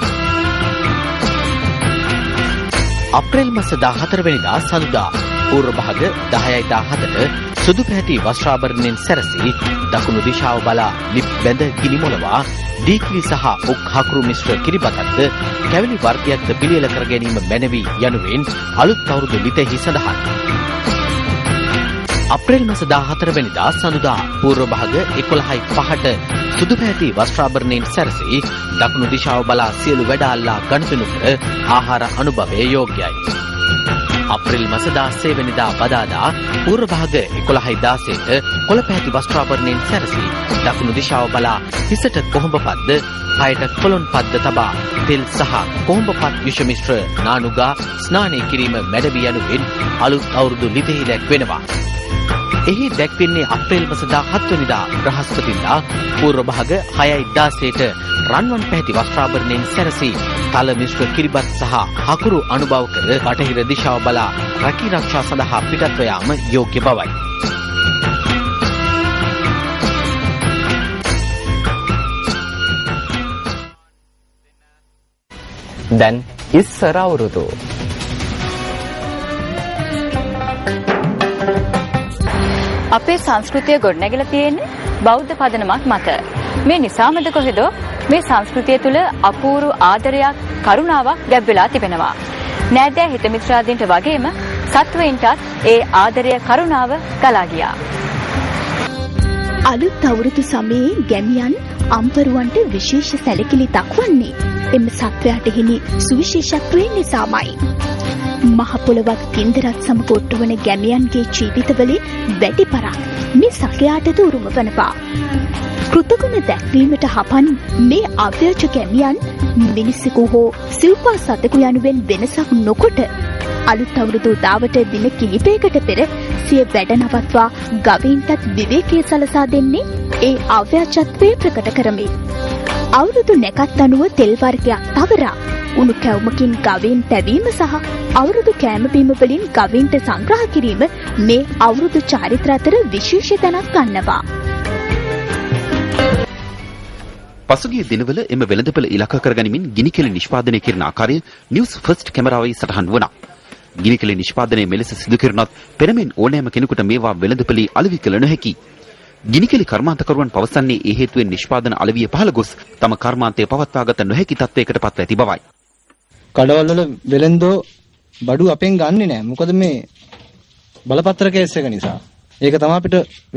අප්‍රේල් මාස 14 වෙනිදා සඳුදා පූර්ව භාග 10:17ට සුදු පැහැති වස්ත්‍රාභරණයෙන් සැරසී දකුණු දිශාව බලා ලිප් බැඳ ගිනි මොලවා දීකිලි සහ ඔක් හකුරු මිශ්‍ර කිරිබතක්ද කැවිලි වර්ගයක්ද පිළියෙල කර ගැනීම මැනවි යනුවෙන් අලුත් අවුරුදු ලිතෙහි සඳහන්. අප්‍රේල් මාස 14 වෙනිදා සඳුදා පූර්ව භාග 11:05ට සුදු පැහැති වස්ත්‍රාභරණයෙන් සැරසී දකුණු දිශාව බලා සියලු වැඩ අල්ලා ගනුදෙනු කර ආහාර අනුභවයේ යෝග්‍යයි. අප්‍රේල් මාස 16 වෙනිදා බදාදා පූර්ව භාග 11:16ට කොළ පැහැති වස්ත්‍රාභරණයෙන් සැරසී දකුණු දිශාව බලා හිසට කොහොඹපත්ද පයට කොළොන් පත්ද තබා තෙල් සහ කොහොඹපත් විෂ මිශ්‍ර නානුගා ස්නානය කිරීම මැඩවි යනුවෙන් අලුත් අවුරුදු ලිතෙහි දැක්වෙනවා. එහි දැක්වෙන්නේ අප්‍රේල් මාස 17 වෙනිදා බ්‍රහස්පතින්දා පූර්ව භාග 6:16ට රන්වන් පැහැති වස්ත්‍රාභරණයෙන් සැරසී තල මිශ්‍ර කිරිබත් සහ හකුරු අනුභව කර බටහිර දිශාව බලා රැකී ආරක්ෂා සඳහා පිටත්ව යාම යෝග්‍ය බවයි. දැන් ඉස්සර අවුරුදු අපේ සංස්කෘතිය ගොඩනැගිලා තියෙන්නේ බෞද්ධ පදනමක් මත. මේ නිසාමද කොහෙදෝ මේ සංස්කෘතිය තුළ අපූර්ව ආදරයක්, කරුණාවක් ගැබ් වෙලා තිබෙනවා. නෑදෑ හිත මිත්‍රාදීන්ට වගේම සත්වයින්ටත් ඒ ආදරය, කරුණාව ගලා ගියා. අලුත් අවුරුදු සමයේ ගැමියන් අම්පරුවන්ට විශේෂ සැලකිලි දක්වන්නේ එම සත්වයාට හිමි සුවිශේෂත්වයෙන් නිසාමයි. මහ පොළොවක් කින්දරත් සමග ඔට්ටුවන ගැමියන්ගේ ජීවිතවලින් වැඩි පරක් මේ සකයාටද උරුම වනවා. කෘතගුණ දැක්වීමට හපන් මේ අව්‍යාජ ගැමියන් මිනිසෙකු හෝ සිව්පා සතෙකු යනුවෙන් වෙනසක් නොකොට අලුත් අවුරුදු උදාවට දින කිහිපයකට පෙර සිය වැඩ නවත්වා ගවයින්ටත් විවේකයේ සලසා දෙන්නේ ඒ අව්‍යාජත්වය ප්‍රකට කරමින්. අවුරුදු නැකත් අනුව තෙල් වර්ගයක් තවරා උණු කැවුමකින් ගවයින් තැවීම සහ අවුරුදු කෑම බීම වලින් ගවයින්ට සංග්‍රහ කිරීම මේ අවුරුදු චාරිත්‍ර අතර විශේෂ තැනක් ගන්නවා. පසුගිය දිනවල එම වෙළඳපළ ඉලක්ක කරගනිමින් ගිනිකෙලි නිෂ්පාදනය කරන ආකාරය Newsfirst කැමරාවේ සටහන් වුණා. ගිනිකෙලි නිෂ්පාදනය මෙලෙස සිදු කරනත් පෙරමෙන් ඕනෑම කෙනෙකුට මේවා වෙළඳපළේ අලෙවි කළ නොහැකි. ගිනිකෙලි කර්මාන්තකරුවන් පවසන්නේ ඒ හේතුවෙන් නිෂ්පාදන අලෙවිය පහළ ගොස් තම කර්මාන්තය පවත්වාගත නොහැකි තත්වයකට පත්ව ඇති බවයි. කඩවල වල වෙළඳෝ බඩු අපෙන් ගන්නෙ නෑ. මොකද මේ බලපත්‍ර කේස් එක නිසා. ඒක තමයි අපිට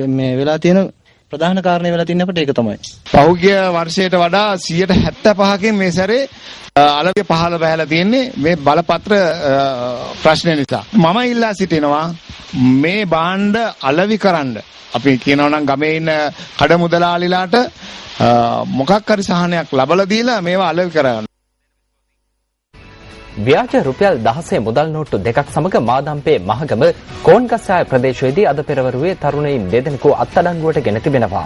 මේ වෙලා තියෙන ප්‍රධාන කාරණේ වෙලා තින්නේ අපිට ඒක තමයි. පහුගිය වර්ෂයට වඩා 75%කින් මේ සැරේ අලව්‍ය පහළ බහැලා තියෙන්නේ මේ බලපත්‍ර ප්‍රශ්න නිසා. මම ඉල්ලා සිටිනවා මේ භාණ්ඩ අලෙවි කරන්න. අපි කියනවා නම් ගමේ ඉන්න කඩ මුදලාලිලාට මොකක් හරි සහනයක් ලබලා දීලා මේවා අලෙවි කරගන්න. ව්‍යාජ රුපියල් 16 මුදල් නෝට්ටු දෙකක් සමග මාදම්පේ මහගම කෝන්ගස්සාය ප්‍රදේශයේදී අද පෙරවරුවේ තරුණයින් දෙදෙනෙකු අත්අඩංගුවට ගෙන තිබෙනවා.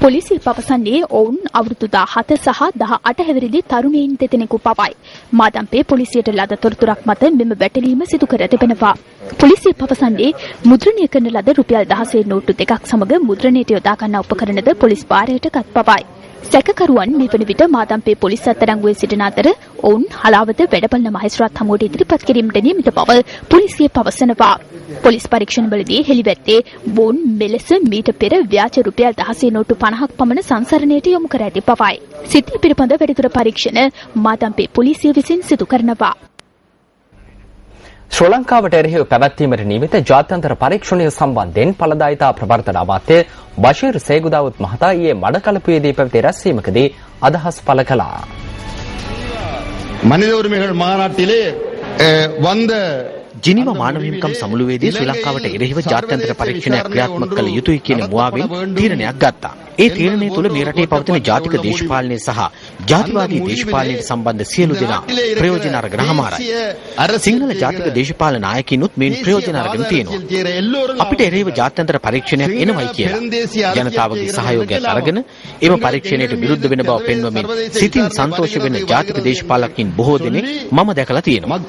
පොලිසිය පවසන්නේ ඔවුන් අවුරුදු 17 සහ 18 හැවිරිදි තරුණයින් දෙදෙනෙකු පවයි. මාදම්පේ පොලිසියට ලද තොරතුරක් මත මෙම වැටලීම සිදු කර තිබෙනවා. පොලිසිය පවසන්නේ මුද්‍රණය කරන ලද රුපියල් 16 නෝට්ටු දෙකක් සමග මුද්‍රණයට යොදා ගන්නා උපකරණද පොලිස් භාරයට ගත් බවයි. සැකකරුවන් මේ වන විට මාදම්පේ පොලිස් අත්අඩංගුවේ සිටින අතර ඔවුන් හලාවත වැඩබලන මහේස්ත්‍රාත් හමුවට ඉදිරිපත් කිරීමට නියමිත බව පොලිසිය පවසනවා. පොලිස් පරීක්ෂණවලදී හෙළිවැත්තේ වුන් මෙලෙස මීට පෙර ව්‍යාජ රුපියල් 16 නෝට්ටු 50ක් පමණ සංසරණයට යොමු කර ඇති බවයි. සිද්ධිය පිළිබඳ වැඩිදුර පරීක්ෂණ මාදම්පේ පොලිසිය විසින් සිදු කරනවා. ශ්‍රී ලංකාවට එරෙහිව පැවැත්වීමට නියමිත ජාත්‍යන්තර පරීක්ෂණය සම්බන්ධයෙන් ඵලදායිතා ප්‍රවර්තන අමාත්‍ය බෂීර් සේගුදාවුත් මහතා ඊයේ මඩකලපුවේදී පැවති රැස්වීමකදී අදහස් පළ කළා. மனித உரிமைகள் மாநாட்டிலே வந்த ජිනීවා මානව හිමිකම් සමුළුවේදී ශ්‍රී ලංකාවට එරෙහිව ජාත්‍යන්තර පරීක්ෂණයක් ක්‍රියාත්මක කළ යුතුයි කියන මුවාවෙන් තීරණයක් ගත්තා. ඒ තීරණය තුළ මේ රටේ පවතින ජාතික දේශපාලනය සහ ජාතිවාදී දේශපාලනයට සම්බන්ධ සියලු දෙනා ප්‍රයෝජන අරගෙන හමාරයි. සිංහල ජාතික දේශපාලන නායකිනුත් මේන් ප්‍රයෝජන අරගෙන තියෙනවා. අපිට එරෙහිව ජාත්‍යන්තර පරීක්ෂණයක් එනවයි කියලා. ජනතාවගේ සහයෝගයත් අරගෙන එම පරීක්ෂණයට විරුද්ධ වෙන බව පෙන්වමින් සිතින් සන්තෝෂ වෙන ජාතික දේශපාලකයින් බොහෝ දෙනෙක් මම දැකලා තියෙනවා.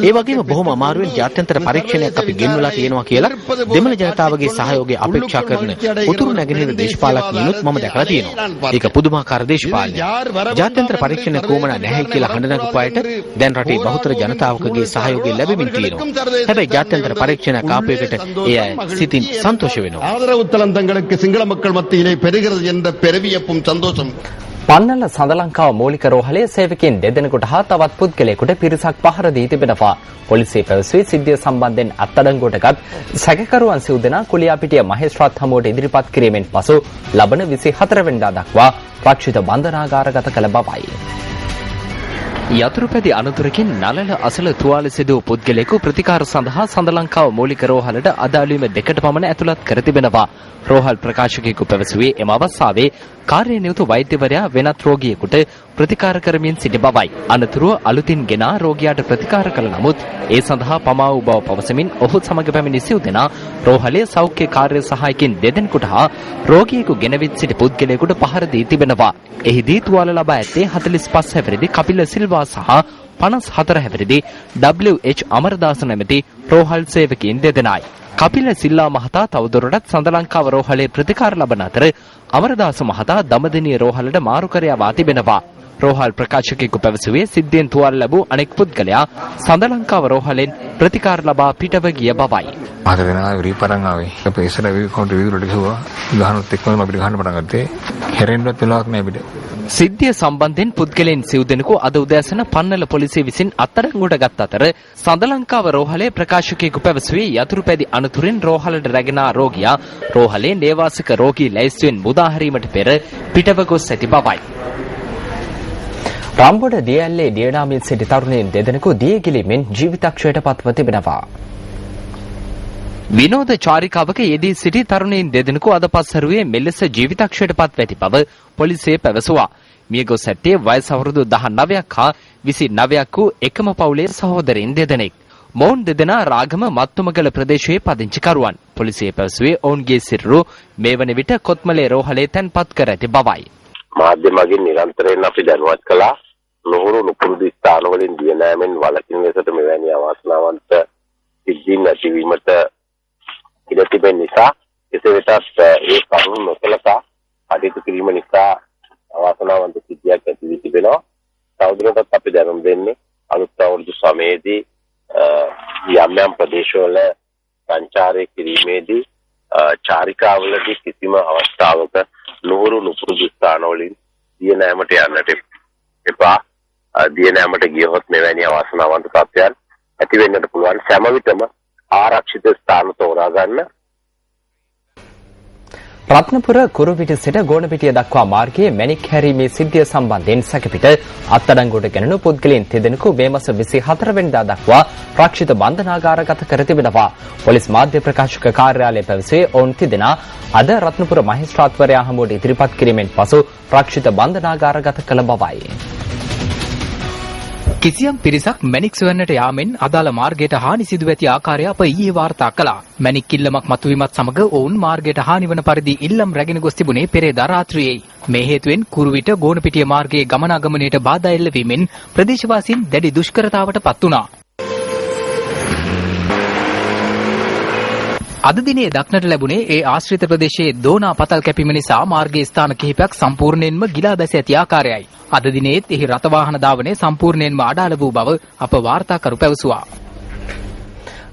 ඒ වගේම බොහොම අමාරුවෙන් ජාත්‍යන්තර පරීක්ෂණයක් අපි ගෙන්වලා තියෙනවා කියලා දෙමළ ජනතාවගේ සහයෝගය අපේක්ෂා කරන උතුරු නැගෙනහිර දේශපාලකයිනුත් මම දැකලා තියෙනවා. ඒක පුදුමාකාර දේශපාලනයක්. ජාත්‍යන්තර පරීක්ෂණ කොමනා නැහැ කියලා හඬ නගපු අයට දැන් රටේ බහුතර ජනතාවකගේ සහයෝගය ලැබෙමින් තියෙනවා. හැබැයි ජාත්‍යන්තර පරීක්ෂණයක් ආපේකට ඒ අය සිතින් සන්තෝෂ වෙනවා. ආදරவு தளம் தங்களுக்கு சிங்கள மக்கள் மத்தியிலே பெறுகிறது என்ற பெருவியப்பும் சந்தோஷம். පන්නල සඳලංකාව මූලික රෝහලේ සේවකයන් දෙදෙනෙකුට හා තවත් පුද්ගලයෙකුට පිරිසක් පහර දී තිබෙනවා. පොලිසිය පැවසුවේ සිද්ධිය සම්බන්ධයෙන් අත්අඩංගුවටගත් සැකකරුවන් සිව් දෙනා කුලියාපිටිය මහේස්ත්‍රාත් හමුවට ඉදිරිපත් කිරීමෙන් පසු ලබන 24 වෙනිදා දක්වා රක්ෂිත බන්ධනාගාරගත කළ බවයි. යතුරුපැදි අනතුරකින් නළල අසල තුවාල සිදු පුද්ගලයෙකු ප්‍රතිකාර සඳහා සඳලංකාව මූලික රෝහලට අදාළවීම දෙකට පමණ ඇතුළත් කර තිබෙනවා. රෝහල් ප්‍රකාශකයෙකු පැවසුවේ එම අවස්ථාවේ කාර්යනියුතු වෛද්‍යවරයා වෙනත් රෝගියෙකුට ප්‍රතිකාර කරමින් සිටි බවයි. අනතුරුව අලුතින් ගෙනා රෝගියාට ප්‍රතිකාර කළ නමුත් ඒ සඳහා පමා වූ බව පවසමින් ඔහු සමග පැමිණි සිව් දෙනා රෝහලේ සෞඛ්‍ය කාර්ය සහායකින් දෙදෙනෙකුට හා රෝගියෙකු ගෙනවිත් සිටි පුද්ගලයෙකුට පහර දී තිබෙනවා. එහිදී තුවාල ලබා ඇත්තේ 45 හැවිරිදි කපිල සිල්වා සහ 54 හැවිරිදි WH අමරදාස නැමැති රෝහල් සේවකයින් දෙදෙනායි. කපිල සිල්ලා මහතා තවදුරටත් සඳලංකාව රෝහලේ ප්‍රතිකාර ලබන අතර අමරදාස මහතා දමදිනිය රෝහලට මාරු කර යවා තිබෙනවා. රෝහල් ප්‍රකාශකයෙකු පැවසුවේ සිද්ධියෙන් තුවාල ලැබූ අනෙක් පුද්ගලයා සඳලංකාව රෝහලෙන් ප්‍රතිකාර ලබා පිටව ගිය බවයි. මට දෙනා විරිපරන් ආවේ. අපි ඉස්සර විකොන්ට විදුරට ගිහුවා. ගහනොත් එක්කම අපිට ගහන්න පටන් ගත්තේ. හැරෙන්නවත් වෙලාවක් නෑ අපිට. සිද්ධිය සම්බන්ධයෙන් පුද්ගලයන් සිව් දෙනෙකු අද උදෑසන පන්නල පොලිසිය විසින් අත්අඩංගුවට ගත් අතර සඳලංකාව රෝහලේ ප්‍රකාශකයෙකු පැවසුවේ යතුරුපැදි අනතුරින් රෝහලට රැගෙන ආ රෝගියා රෝහලේ නේවාසික රෝගී ලැයිස්තුවෙන් මුදා හැරීමට පෙර පිටව ගොස් ඇති බවයි. රම්බොඩ දියැල්ලේ දියනාමින් සිටි තරුණයින් දෙදෙනෙකු දියගිලීමෙන් ජීවිතක්ෂයට පත්ව තිබෙනවා. විනෝද චාරිකාවක යෙදී සිටි තරුණයින් දෙදෙනෙකු අද පස්වරුවේ මෙලෙස ජීවිතක්ෂයට පත්ව ඇති බව පොලිසිය පැවසුවා. මියගොස් ඇත්තේ වයස අවුරුදු 19ක් හා 29ක් වූ එකම පවුලේ සහෝදරයින් දෙදෙනෙක්. මොවුන් දෙදෙනා රාගම මත්තුමගල ප්‍රදේශයේ පදිංචිකරුවන්. පොලිසිය පැවසුවේ ඔවුන්ගේ සිරුරු මේ වන විට කොත්මලේ රෝහලේ තැන්පත් කර ඇති බවයි. මාධ්‍ය මගින් නිරන්තරයෙන් අපි දැනුවත් කළා. නොහුරු නුපුරුදු ස්ථානවලින් දිය නෑමෙන් වළකින ලෙසට මෙවැනි අවාසනාවන්ත සිද්ධීන් නැතිවීමට ඉඩ තිබෙන නිසා කෙසේ වෙතත් ඒ කරුණු නොසලකා කටයුතු කිරීම නිසා අවාසනාවන්ත සිද්ධියක් ඇති වී තිබෙනවා. තවදුරටත් අපි දැනුම් දෙන්නේ අලුත් අවුරුදු සමයේදී යම් යම් ප්‍රදේශවල සංචාරය කිරීමේදී චාරිකාවලදී කිසිම අවස්ථාවක නොහුරු නුපුරුදු ස්ථානවලින් දිය නෑමට යන්නට එපා. දිය නෑමට ගියහොත් මෙවැනි අවාසනාවන්ත තත්ත්වයන් ඇති වෙන්නට පුළුවන්. සෑම විටම ආරක්ෂිත ස්ථාන තෝරා ගන්න. රත්නපුර කුරුවිට සිට ගෝණපිටිය දක්වා මාර්ගයේ මැණික් හැරීමේ සිද්ධිය සම්බන්ධයෙන් සැකපිට අත්අඩංගුවට ගැනුණු පුද්ගලයන් තිදෙනෙකු මේ මාස 24 වෙනිදා දක්වා රක්ෂිත බන්ධනාගාරගත කර තිබෙනවා. පොලිස් මාධ්‍ය ප්‍රකාශක කාර්යාලය පැවසුවේ ඔවුන් තිදෙනා අද රත්නපුර මහේස්ත්‍රාත්වරයා හමුවට ඉදිරිපත් කිරීමෙන් පසු රක්ෂිත බන්ධනාගාරගත කළ බවයි. කිසියම් පිරිසක් මැණික් සොයන්නට යාමෙන් අදාළ මාර්ගයට හානි සිදුව ඇති ආකාරය අප ඊයේ වාර්තා කළා. මැණික් ඉල්ලමක් මතුවීමත් සමග ඔවුන් මාර්ගයට හානි වන පරිදි ඉල්ලම් රැගෙන ගොස් තිබුණේ පෙරේදා රාත්‍රියේ. මේ හේතුවෙන් කුරුවිට ගෝණපිටිය මාර්ගයේ ගමනාගමනයට බාධා එල්ල වීමෙන් ප්‍රදේශවාසීන් දැඩි දුෂ්කරතාවට පත් වුණා. අද දිනේ දක්නට ලැබුණේ ඒ ආශ්‍රිත ප්‍රදේශයේ දෝනා පතල් කැපීම නිසා මාර්ගයේ ස්ථාන කිහිපයක් සම්පූර්ණයෙන්ම ගිලා බැස ඇති ආකාරයයි. අද දිනේත් එහි රථ වාහන ධාවනය සම්පූර්ණයෙන්ම අඩාල වූ බව අප වාර්තාකරු පැවසුවා.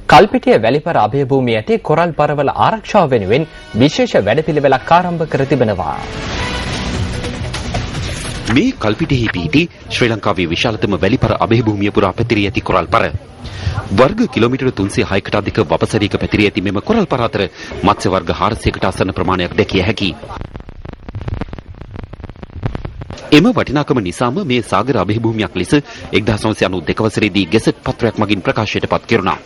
කල්පිටිය වැලිපර අභය භූමිය ඇති කොරල් පරවල ආරක්ෂාව වෙනුවෙන් විශේෂ වැඩපිළිවෙලක් ආරම්භ කර තිබෙනවා. මේ කල්පිටියෙහි පිහිටි ශ්‍රී ලංකාවේ විශාලතම වැලිපර අභය භූමිය පුරා පැතිරී ඇති කොරල් පර වර්ග කිලෝමීටර 306කට අධික වපසරියක පැතිරී ඇති මෙම කොරල් පර අතර මත්ස්‍ය වර්ග 400කට ආසන්න ප්‍රමාණයක් දැකිය හැකියි. එම වටිනාකම නිසාම මේ සාගර අභය භූමියක් ලෙස 1992 වසරේදී ගෙසට් පත්‍රයක් මගින් ප්‍රකාශයට පත් කෙරුණා.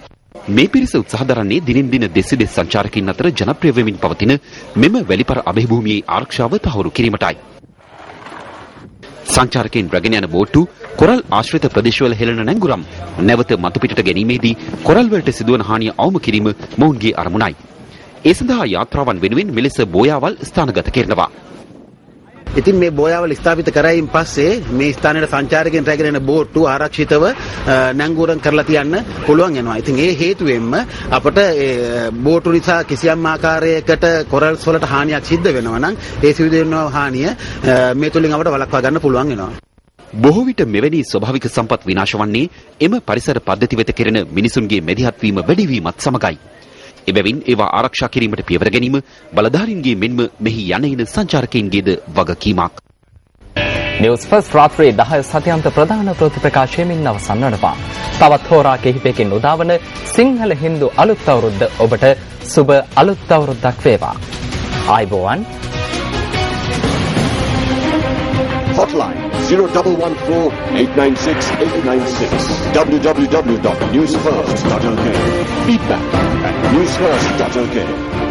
මේ පිරිස උත්සාහ දරන්නේ දිනින් දින දෙස් විදෙස් සංචාරකයින් අතර ජනප්‍රිය වෙමින් පවතින මෙම වැලිපර අභය භූමියේ ආරක්ෂාව තහවුරු කිරීමටයි. සංචාරකයින් රැගෙන යන බෝට්ටු කොරල් ආශ්‍රිත ප්‍රදේශවල හෙළන නැංගුරම් නැවත මතු පිටට ගැනීමේදී කොරල් වලට සිදුවන හානිය අවම කිරීම මොවුන්ගේ අරමුණයි. ඒ සඳහා යාත්‍රාවන් වෙනුවෙන් මෙලෙස බෝයාවල් ස්ථානගත කරනවා. ඉතින් මේ බෝයාවල් ස්ථාපිත කරයින් පස්සේ මේ ස්ථානයේ සංචාරකයන් රැගෙන යන බෝට්ටු ආරක්ෂිතව නැංගුරම් කරලා තියන්න පුළුවන් වෙනවා. ඉතින් ඒ හේතුවෙන්ම අපට බෝට්ටු නිසා කිසියම් ආකාරයකට කොරල්ස් වලට හානියක් සිද්ධ වෙනවා නම් ඒ සිදු වෙන හානිය මේ තුලින් අපට වළක්වා ගන්න පුළුවන් වෙනවා. බොහෝ විට මෙවැනි ස්වභාවික සම්පත් විනාශ වන්නේ එම පරිසර පද්ධති වෙත කෙරෙන මිනිසුන්ගේ මැදිහත් වීම වැඩි වීමත් සමගයි. එබැවින් ඒවා ආරක්ෂා කිරීමට පියවර ගැනීම බලධාරීන්ගේ මෙන්ම මෙහි යන එන සංචාරකයින්ගේද වගකීමක්. නිවුස් ෆර්ස්ට් රාත්‍රී 10 සතියන්ත ප්‍රධාන ප්‍රති ප්‍රකාශයමින් අවසන් වනවා. තවත් හෝරා කිහිපයකින් උදාවන සිංහල හින්දු අලුත් අවුරුද්ද ඔබට සුබ අලුත් අවුරුද්දක් වේවා. ආයුබෝවන්. Hotline 0114-896-896 www.newsfirst.lk Feedback at newsfirst.lk